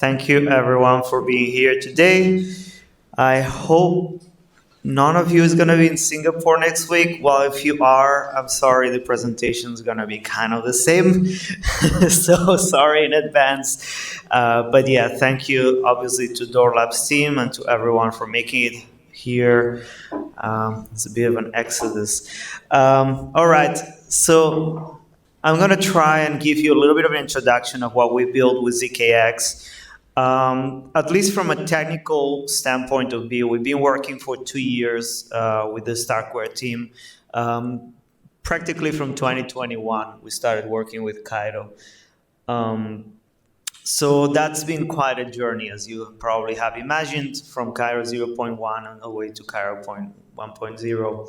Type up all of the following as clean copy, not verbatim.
Thank you everyone for being here today. I hope none of you is going to be in Singapore next week. Well, if you are, I'm sorry, the presentation is going to be kind of the same. So sorry in advance. But yeah, thank you obviously to Door Labs team and to everyone for making it here. It's a bit of an exodus. All right, so I'm going to try and give you a little bit of an introduction of what we built with ZKX. At least from a technical standpoint of view, we've been working for 2 years with the STARKKorea team. Practically from 2021, we started working with Cairo. So that's been quite a journey, as you probably have imagined, from Cairo 0.1 all the way to Cairo 1.0.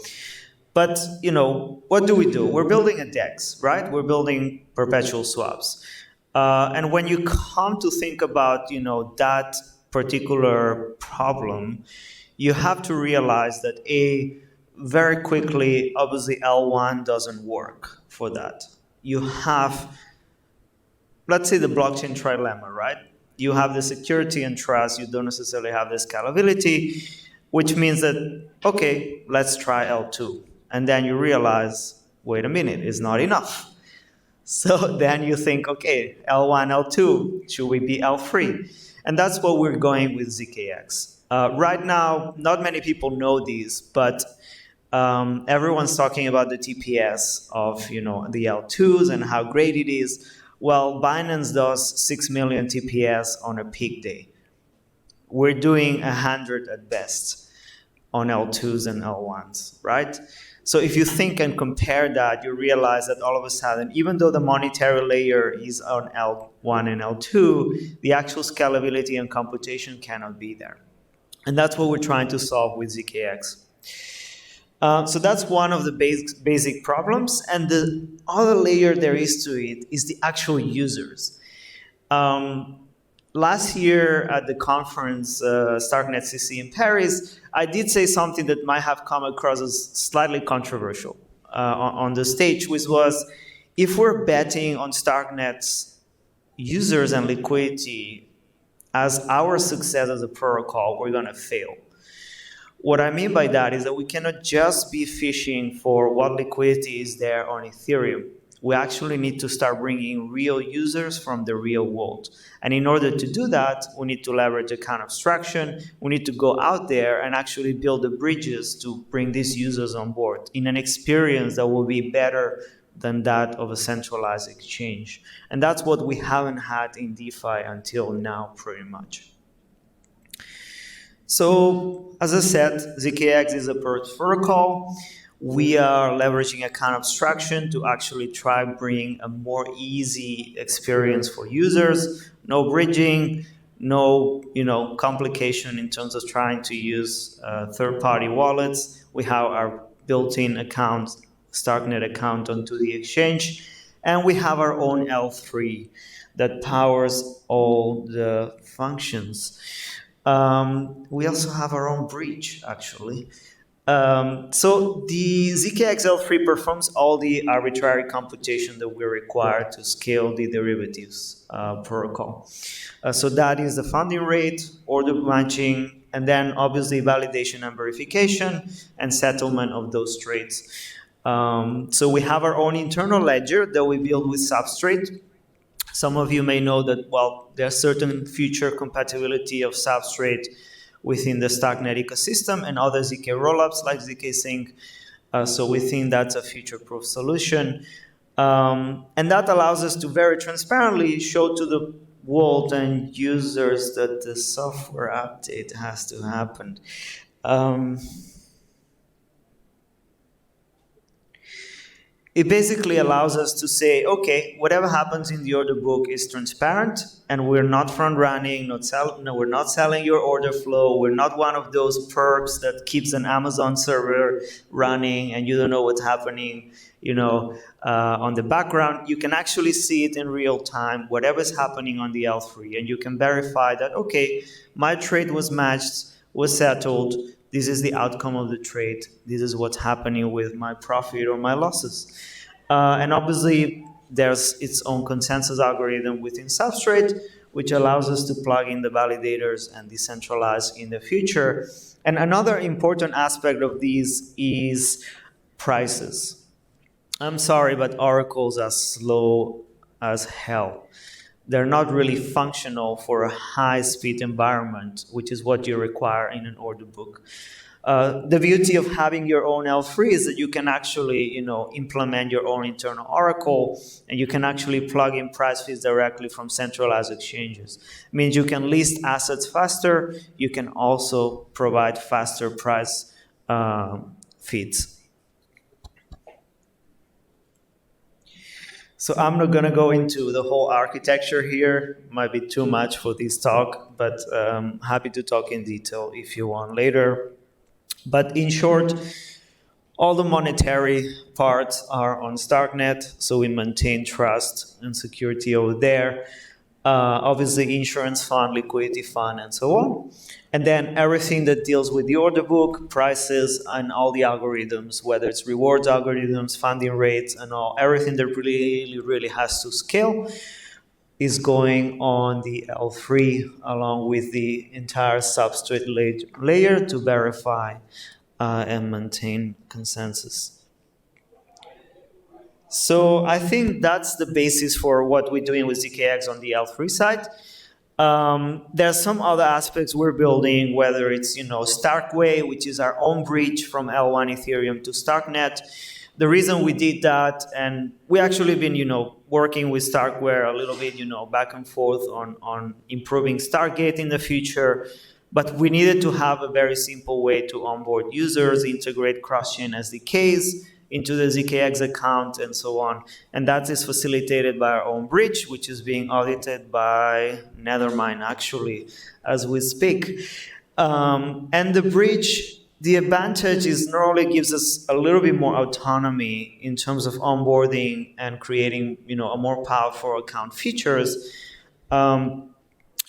But, you know, what do? We're building a DEX, right? We're building perpetual swaps. And when you come to think about, you know, that particular problem, you have to realize that very quickly, obviously L1 doesn't work for that. You have, let's say, the blockchain trilemma, right? You have the security and trust, you don't necessarily have the scalability, which means that, okay, let's try L2. And then you realize, wait a minute, it's not enough. So then you think, okay, L1, L2, should we be L3? And that's what we're going with ZKX. Right now, not many people know these, but everyone's talking about the TPS of, you know, the L2s and how great it is. Well, Binance does 6 million TPS on a peak day. We're doing 100 at best on L2s and L1s, right? So if you think and compare that, you realize that all of a sudden, even though the monetary layer is on L1 and L2, the actual scalability and computation cannot be there. And that's what we're trying to solve with ZKX. So that's one of the basic problems. And the other layer there is to it is the actual users. Last year at the conference, Starknet CC in Paris, I did say something that might have come across as slightly controversial on the stage, which was, if we're betting on Starknet's users and liquidity as our success as a protocol, we're going to fail. What I mean by that is that we cannot just be fishing for what liquidity is there on Ethereum. We actually need to start bringing real users from the real world. And in order to do that, we need to leverage account abstraction. We need to go out there and actually build the bridges to bring these users on board in an experience that will be better than that of a centralized exchange. And that's what we haven't had in DeFi until now, pretty much. So, as I said, ZKX is a protocol. We are leveraging account abstraction to actually try bring a more easy experience for users. No bridging, no complication in terms of trying to use third-party wallets. We have our built-in account, Starknet account onto the exchange, and we have our own L3 that powers all the functions. We also have our own bridge, actually. So the ZKX L3 performs all the arbitrary computation that we require to scale the derivatives protocol. So that is the funding rate, order matching, and then obviously validation and verification and settlement of those trades. So we have our own internal ledger that we build with Substrate. Some of you may know that, well, there's certain future compatibility of Substrate within the Starknet ecosystem and other ZK rollups like ZK Sync. So we think that's a future-proof solution. And that allows us to very transparently show to the world and users that the software update has to happen. It basically allows us to say, okay, whatever happens in the order book is transparent, and we're not front-running, we're not selling your order flow, we're not one of those perps that keeps an Amazon server running and you don't know what's happening, on the background. You can actually see it in real time, whatever's happening on the L3, and you can verify that, okay, my trade was matched, was settled, this is the outcome of the trade. This is what's happening with my profit or my losses. And obviously, there's its own consensus algorithm within Substrate, which allows us to plug in the validators and decentralize in the future. And another important aspect of these is prices. I'm sorry, but oracles are slow as hell. They're not really functional for a high-speed environment, which is what you require in an order book. The beauty of having your own L3 is that you can actually, implement your own internal oracle, and you can actually plug in price feeds directly from centralized exchanges. It means you can list assets faster. You can also provide faster price feeds. So I'm not going to go into the whole architecture here. Might be too much for this talk, but happy to talk in detail if you want later. But in short, all the monetary parts are on Starknet, so we maintain trust and security over there. Obviously, insurance fund, liquidity fund, and so on. And then everything that deals with the order book, prices, and all the algorithms, whether it's rewards algorithms, funding rates, and everything that really has to scale is going on the L3 along with the entire substrate layer to verify and maintain consensus. So I think that's the basis for what we're doing with ZKX on the L3 side. There's some other aspects we're building, whether it's Starkway, which is our own bridge from L1 Ethereum to Starknet. The reason we did that, and we actually been working with Starkware a little bit back and forth on improving Stargate in the future, but we needed to have a very simple way to onboard users, integrate cross-chain SDKs into the ZKX account, and so on. And that is facilitated by our own bridge, which is being audited by Nethermind, actually, as we speak. And the bridge, the advantage is not only gives us a little bit more autonomy in terms of onboarding and creating, a more powerful account features.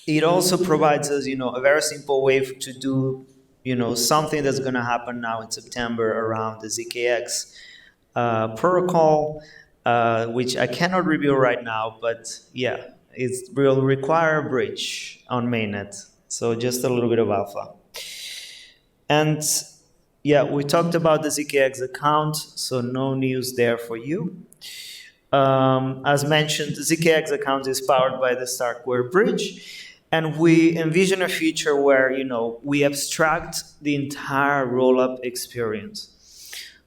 It also provides us, a very simple way to do, something that's going to happen now in September around the ZKX protocol, which I cannot reveal right now, but yeah, it will require a bridge on mainnet. So just a little bit of alpha. And yeah, we talked about the ZKX account, so no news there for you. As mentioned, the ZKX account is powered by the Starkware bridge. And we envision a future where, we abstract the entire rollup experience.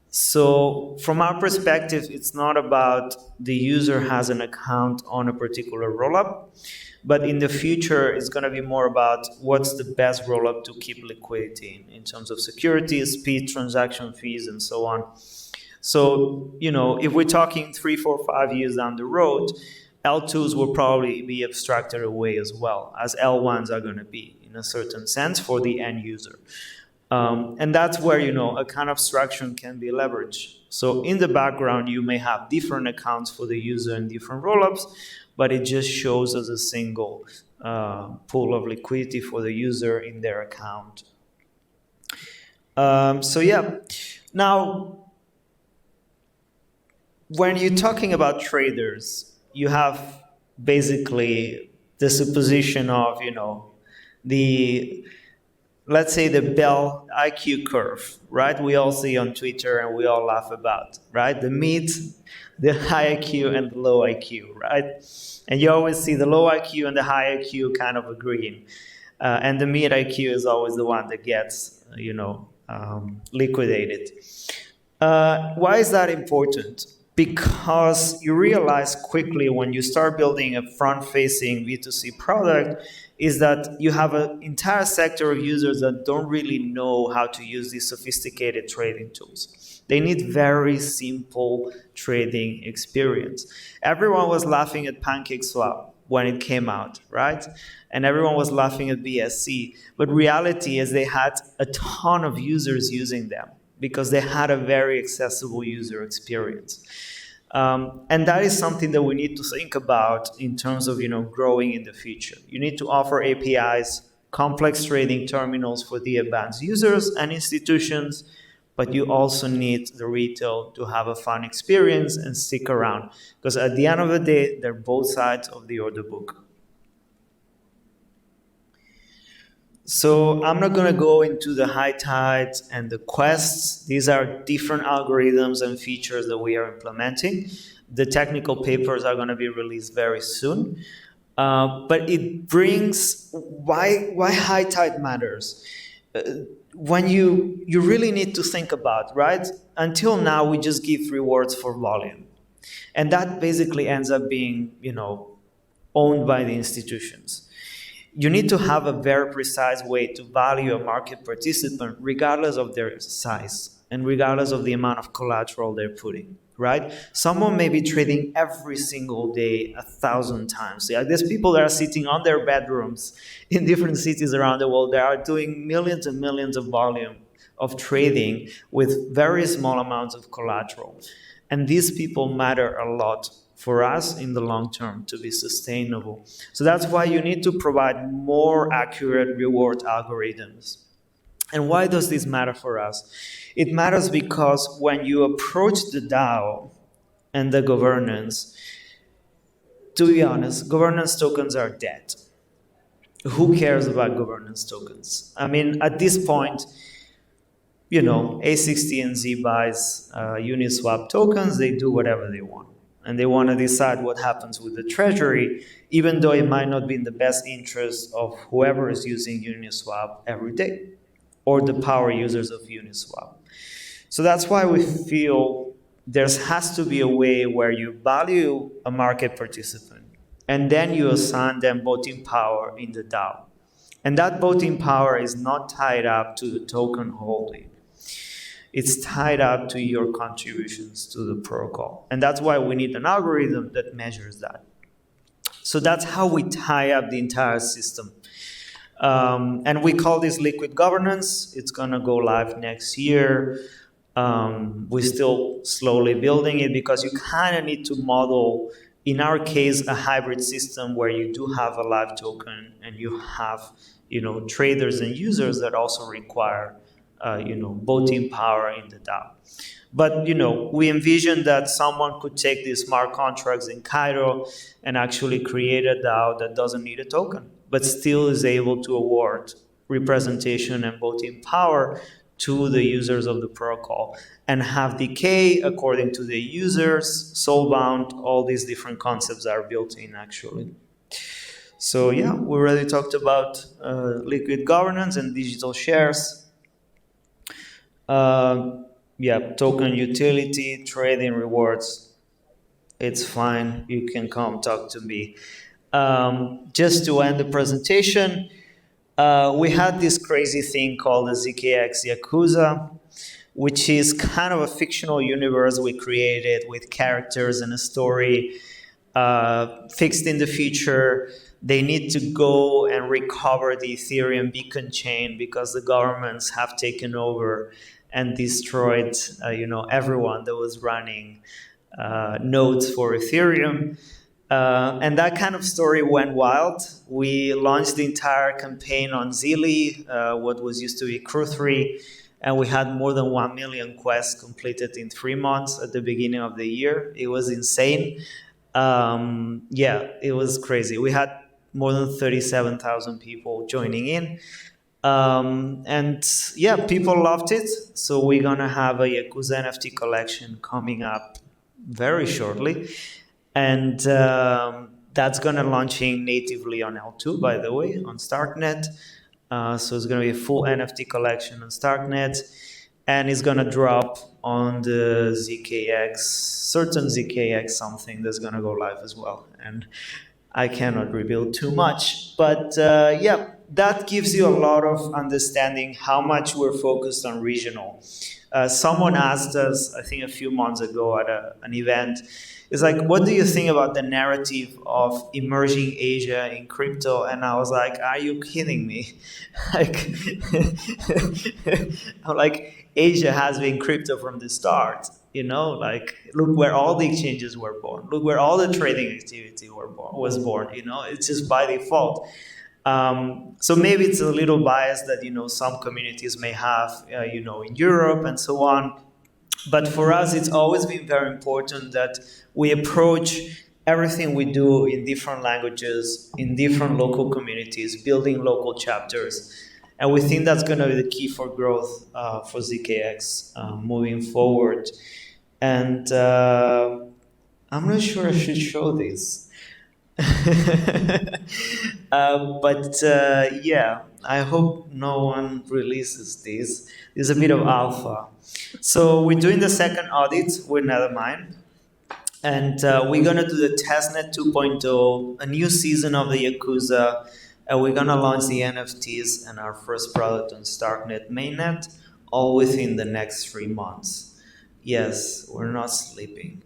So from our perspective, it's not about the user has an account on a particular rollup, but in the future, it's going to be more about what's the best rollup to keep liquidity in terms of security, speed, transaction fees, and so on. So, if we're talking 3, 4, 5 years down the road, L2s will probably be abstracted away as well, as L1s are going to be, in a certain sense, for the end user. And that's where, account abstraction can be leveraged. So in the background, you may have different accounts for the user and different rollups, but it just shows as a single pool of liquidity for the user in their account. So yeah, now, when you're talking about traders, you have basically the supposition of, let's say the Bell IQ curve, right? We all see on Twitter and we all laugh about, right? The mid, the high IQ and the low IQ, right? And you always see the low IQ and the high IQ kind of agreeing. And the mid IQ is always the one that gets, liquidated. Why is that important? Because you realize quickly when you start building a front-facing B2C product is that you have an entire sector of users that don't really know how to use these sophisticated trading tools. They need very simple trading experience. Everyone was laughing at PancakeSwap when it came out, right? And everyone was laughing at BSC. But reality is they had a ton of users using them because they had a very accessible user experience. And that is something that we need to think about in terms of growing in the future. You need to offer APIs, complex trading terminals for the advanced users and institutions, but you also need the retail to have a fun experience and stick around. Because at the end of the day, they're both sides of the order book. So I'm not going to go into the high tides and the quests. These are different algorithms and features that we are implementing. The technical papers are going to be released very soon. But it brings why high tide matters. When you really need to think about, right? Until now, we just give rewards for volume, and that basically ends up being, owned by the institutions. You need to have a very precise way to value a market participant regardless of their size and regardless of the amount of collateral they're putting, right? Someone may be trading every single day 1,000 times. Yeah, there's people that are sitting on their bedrooms in different cities around the world that are doing millions and millions of volume of trading with very small amounts of collateral. And these people matter a lot for us in the long term to be sustainable. So that's why you need to provide more accurate reward algorithms. And why does this matter for us? It matters because when you approach the DAO and the governance, to be honest, governance tokens are dead. Who cares about governance tokens? I mean, at this point, A60 and Z buys Uniswap tokens, they do whatever they want. And they want to decide what happens with the treasury, even though it might not be in the best interest of whoever is using Uniswap every day, or the power users of Uniswap. So that's why we feel there has to be a way where you value a market participant, and then you assign them voting power in the DAO. And that voting power is not tied up to the token holding. It's tied up to your contributions to the protocol. And that's why we need an algorithm that measures that. So that's how we tie up the entire system. And we call this liquid governance. It's going to go live next year. We're still slowly building it because you kind of need to model, in our case, a hybrid system where you do have a live token and you have traders and users that also require voting power in the DAO. But, we envision that someone could take these smart contracts in Cairo and actually create a DAO that doesn't need a token, but still is able to award representation and voting power to the users of the protocol and have decay according to the users, soulbound, all these different concepts are built in actually. So yeah, we already talked about liquid governance and digital shares. Token utility, trading rewards, it's fine. You can come talk to me. Just to end the presentation, we had this crazy thing called the ZKX Yakuza, which is kind of a fictional universe we created with characters and a story fixed in the future. They need to go and recover the Ethereum beacon chain because the governments have taken over and destroyed, everyone that was running nodes for Ethereum. And that kind of story went wild. We launched the entire campaign on Zili, what was used to be Crew3, and we had more than 1 million quests completed in 3 months at the beginning of the year. It was insane. It was crazy. We had more than 37,000 people joining in. People loved it. So we're going to have a Yakuza NFT collection coming up very shortly. And that's going to launching natively on L2, by the way, on Starknet. So it's going to be a full NFT collection on Starknet. And it's going to drop on the ZKX, certain ZKX something that's going to go live as well. And I cannot reveal too much. But that gives you a lot of understanding how much we're focused on regional. Someone asked us, I think a few months ago at an event, it's like, what do you think about the narrative of emerging Asia in crypto? And I was like, are you kidding me? I'm like, Asia has been crypto from the start. Look where all the exchanges were born. Look where all the trading activity was born. It's just by default. So maybe it's a little biased that, some communities may have, in Europe and so on. But for us, it's always been very important that we approach everything we do in different languages, in different local communities, building local chapters. And we think that's going to be the key for growth for ZKX moving forward. And I'm not sure I should show this. Yeah, I hope no one releases this. This is a bit of alpha. So we're doing the second audit with Nethermind. And we're going to do the testnet 2.0, a new season of the Yakuza. And we're going to launch the NFTs and our first product on Starknet mainnet, all within the next 3 months. Yes, we're not sleeping.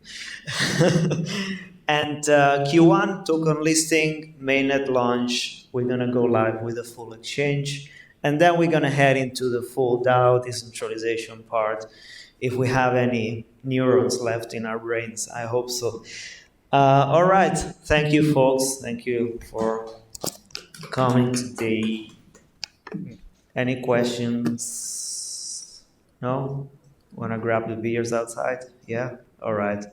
And Q1, token listing, mainnet launch. We're going to go live with a full exchange. And then we're going to head into the full DAO decentralization part. If we have any neurons left in our brains, I hope so. All right. Thank you, folks. Thank you for coming today. Any questions? No? Want to grab the beers outside? Yeah? All right.